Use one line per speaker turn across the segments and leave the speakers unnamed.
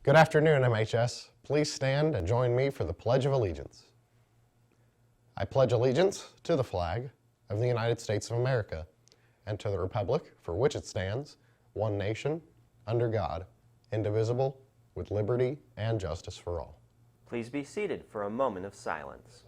Good afternoon, MHS. Please stand and join me for the Pledge of Allegiance. I pledge allegiance to the flag of the United States of America and to the republic for which it stands, one nation, under God, indivisible, with liberty and justice for all.
Please be seated for a moment of silence.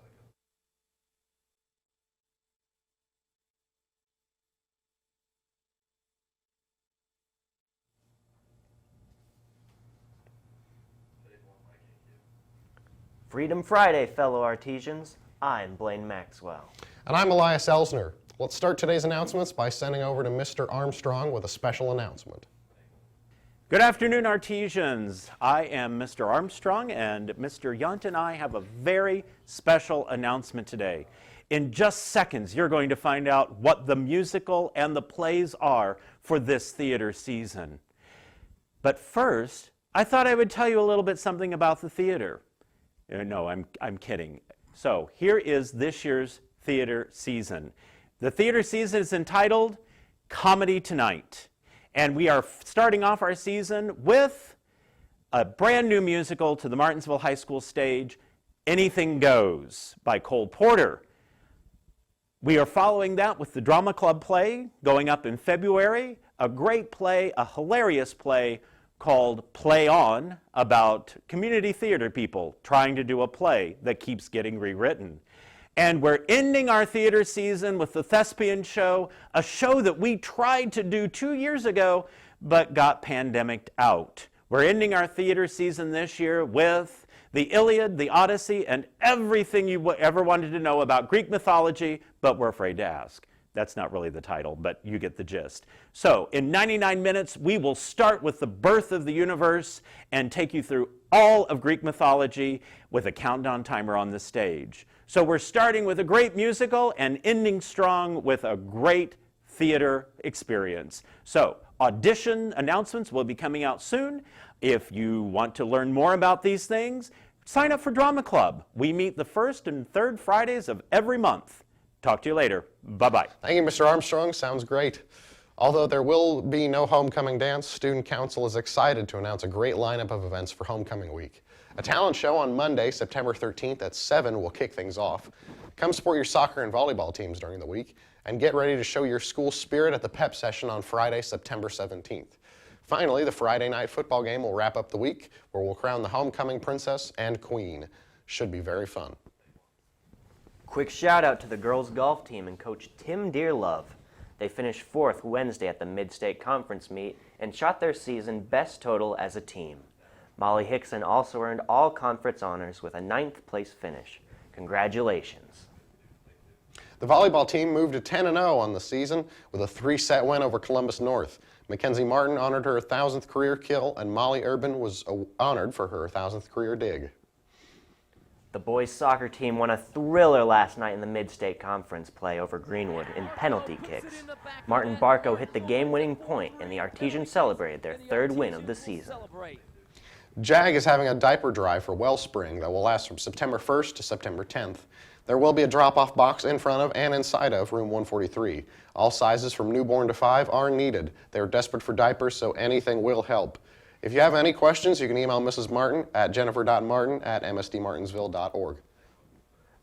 Freedom Friday, fellow artisans. I'm Blaine Maxwell.
And I'm Elias Elsner. Let's start today's announcements by sending over to Mr. Armstrong with a special announcement.
Good afternoon, artisans. I am Mr. Armstrong, and Mr. Yunt and I have a very special announcement today. In just seconds, you're going to find out what the musical and the plays are for this theater season. But first, I thought I would tell you a little bit something about the theater. No, I'm kidding. So here is this year's theater season. The theater season is entitled Comedy Tonight. And we are starting off our season with a brand new musical to the Martinsville High School stage, Anything Goes by Cole Porter. We are following that with the Drama Club play going up in February, a great play, a hilarious play called Play On, about community theater people trying to do a play that keeps getting rewritten. And we're ending our theater season with the Thespian Show, a show that we tried to do 2 years ago, but got pandemicked out. We're ending our theater season this year with the Iliad, the Odyssey, and everything you ever wanted to know about Greek mythology, but we're afraid to ask. That's not really the title, but you get the gist. So in 99 minutes, we will start with the birth of the universe and take you through all of Greek mythology with a countdown timer on the stage. So we're starting with a great musical and ending strong with a great theater experience. So audition announcements will be coming out soon. If you want to learn more about these things, sign up for Drama Club. We meet the first and third Fridays of every month. Talk to you later. Bye-bye.
Thank you, Mr. Armstrong. Sounds great. Although there will be no homecoming dance, Student Council is excited to announce a great lineup of events for homecoming week. A talent show on Monday, September 13th at 7 will kick things off. Come support your soccer and volleyball teams during the week, and get ready to show your school spirit at the pep session on Friday, September 17th. Finally, the Friday night football game will wrap up the week, where we'll crown the homecoming princess and queen. Should be very fun.
Quick shout out to the girls golf team and Coach Tim Dearlove. They finished 4th Wednesday at the Mid-State Conference meet and shot their season best total as a team. Molly Hickson also earned all conference honors with a 9th place finish. Congratulations.
The volleyball team moved to 10-0 on the season with a 3-set win over Columbus North. Mackenzie Martin honored her 1,000th career kill, and Molly Urban was honored for her 1,000th career dig.
The boys soccer team won a thriller last night in the Mid-State Conference play over Greenwood in penalty kicks. Martin Barco hit the game-winning point, and the Artesians celebrated their 3rd win of the season.
JAG is having a diaper drive for Wellspring that will last from September 1st to September 10th. There will be a drop-off box in front of and inside of room 143. All sizes from newborn to 5 are needed. They're desperate for diapers, so anything will help. If you have any questions, you can email Mrs. Martin at jennifer.martin@msdmartinsville.org.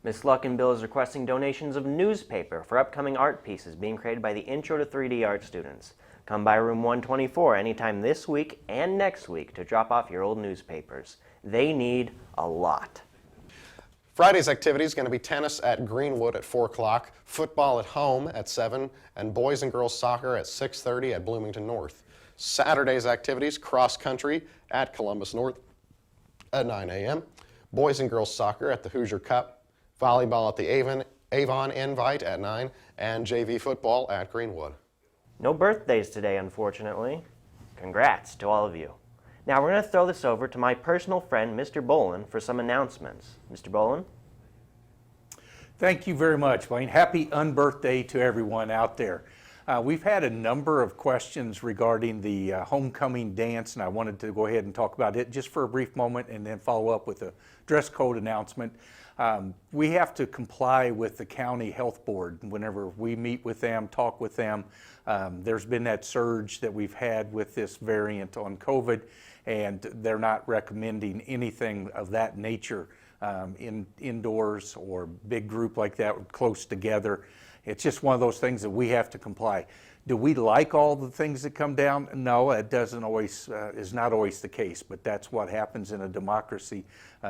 Miss Luckenbill is requesting donations of newspaper for upcoming art pieces being created by the Intro to 3D Art students. Come by room 124 anytime this week and next week to drop off your old newspapers. They need a lot.
Friday's activity is going to be tennis at Greenwood at 4 o'clock, football at home at 7, and boys and girls soccer at 6:30 at Bloomington North. Saturday's activities, cross country at Columbus North at 9 a.m., boys and girls soccer at the Hoosier Cup, volleyball at the Avon Invite at 9, and JV football at Greenwood.
No birthdays today, unfortunately. Congrats to all of you. Now we're going to throw this over to my personal friend, Mr. Bolin, for some announcements. Mr. Bolin?
Thank you very much, Wayne. Happy unbirthday to everyone out there. We've had a number of questions regarding the homecoming dance, and I wanted to go ahead and talk about it just for a brief moment and then follow up with a dress code announcement. We have to comply with the county health board whenever we meet with them, talk with them. There's been that surge that we've had with this variant on COVID, and they're not recommending anything of that nature indoors or big group like that close together. It's just one of those things that we have to comply. Do we like all the things that come down? No, it doesn't always, is not always the case, but that's what happens in a democracy.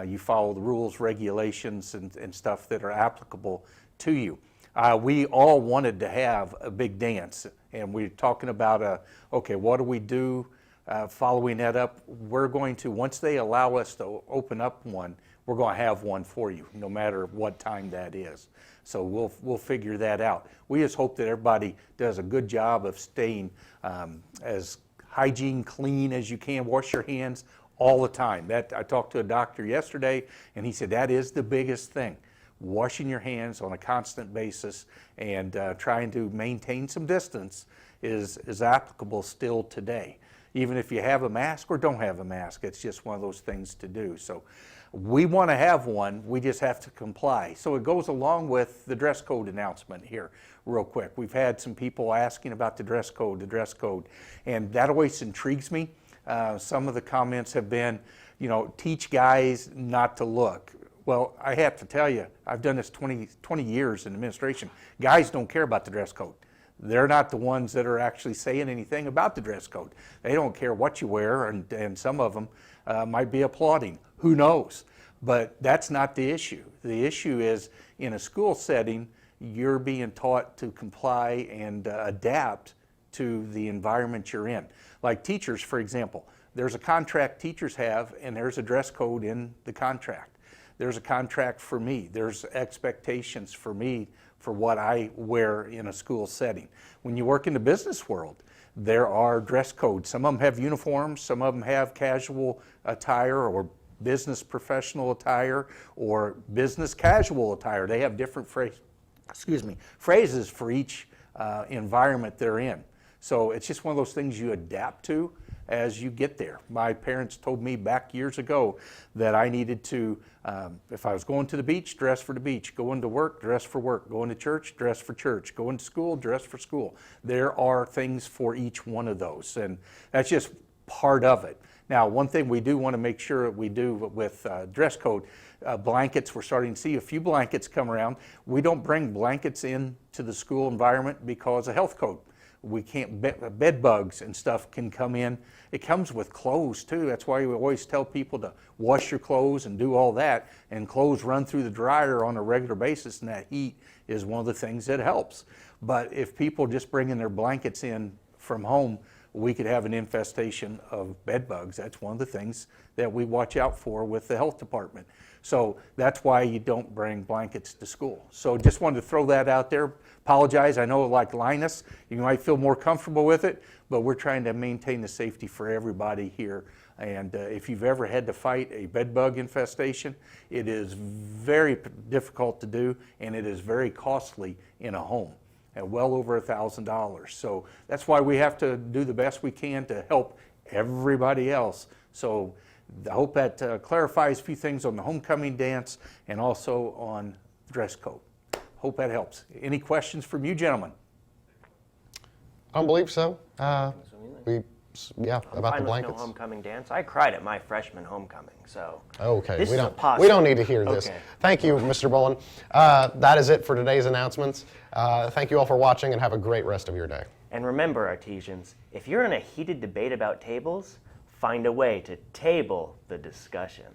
You follow the rules, regulations, and stuff that are applicable to you. We all wanted to have a big dance, and we're talking about, okay, what do we do following that up? We're going to, once they allow us to open up one, we're going to have one for you, no matter what time that is. So we'll figure that out. We just hope that everybody does a good job of staying as hygiene clean as you can. Wash your hands all the time. That I talked to a doctor yesterday, and he said that is the biggest thing. Washing your hands on a constant basis and trying to maintain some distance is applicable still today. Even if you have a mask or don't have a mask, it's just one of those things to do. So we want to have one, we just have to comply. So it goes along with the dress code announcement here real quick. We've had some people asking about the dress code, and that always intrigues me. Some of the comments have been, you know, teach guys not to look. Well, I have to tell you, I've done this 20 years in administration. Guys don't care about the dress code. They're not the ones that are actually saying anything about the dress code. They don't care what you wear, and some of them might be applauding. Who knows? But that's not the issue. The issue is in a school setting, you're being taught to comply and adapt to the environment you're in. Like teachers, for example, there's a contract teachers have, and there's a dress code in the contract. There's a contract for me. There's expectations for me for what I wear in a school setting. When you work in the business world, there are dress codes. Some of them have uniforms, some of them have casual attire or business professional attire or business casual attire. They have different phrases for each environment they're in. So it's just one of those things you adapt to as you get there. My parents told me back years ago that I needed to, if I was going to the beach, dress for the beach, going to work, dress for work, going to church, dress for church, going to school, dress for school. There are things for each one of those, and that's just part of it. Now, one thing we do want to make sure we do with dress code, blankets, we're starting to see a few blankets come around. We don't bring blankets into the school environment because of health code. We can't, bed bugs and stuff can come in. It comes with clothes too. That's why we always tell people to wash your clothes and do all that. And clothes run through the dryer on a regular basis, and that heat is one of the things that helps. But if people just bringing their blankets in from home, we could have an infestation of bed bugs. That's one of the things that we watch out for with the health department. So that's why you don't bring blankets to school. So just wanted to throw that out there. Apologize, I know like Linus, you might feel more comfortable with it, but we're trying to maintain the safety for everybody here. And if you've ever had to fight a bed bug infestation, it is very difficult to do, and it is very costly in a home, at well over $1,000. So that's why we have to do the best we can to help everybody else. So I hope that clarifies a few things on the homecoming dance and also on dress code. Hope that helps. Any questions from you gentlemen?
I don't believe so.
I'm
About
fine
the blankets.
with no homecoming dance. I cried at my freshman homecoming, so.
Okay,
This
we
is a
don't
positive.
need to hear this.
Okay.
Thank you, Mr. Bolin. That is it for today's announcements. Thank you all for watching, and have a great rest of your day.
And remember, Artesians, if you're in a heated debate about tables, find a way to table the discussion.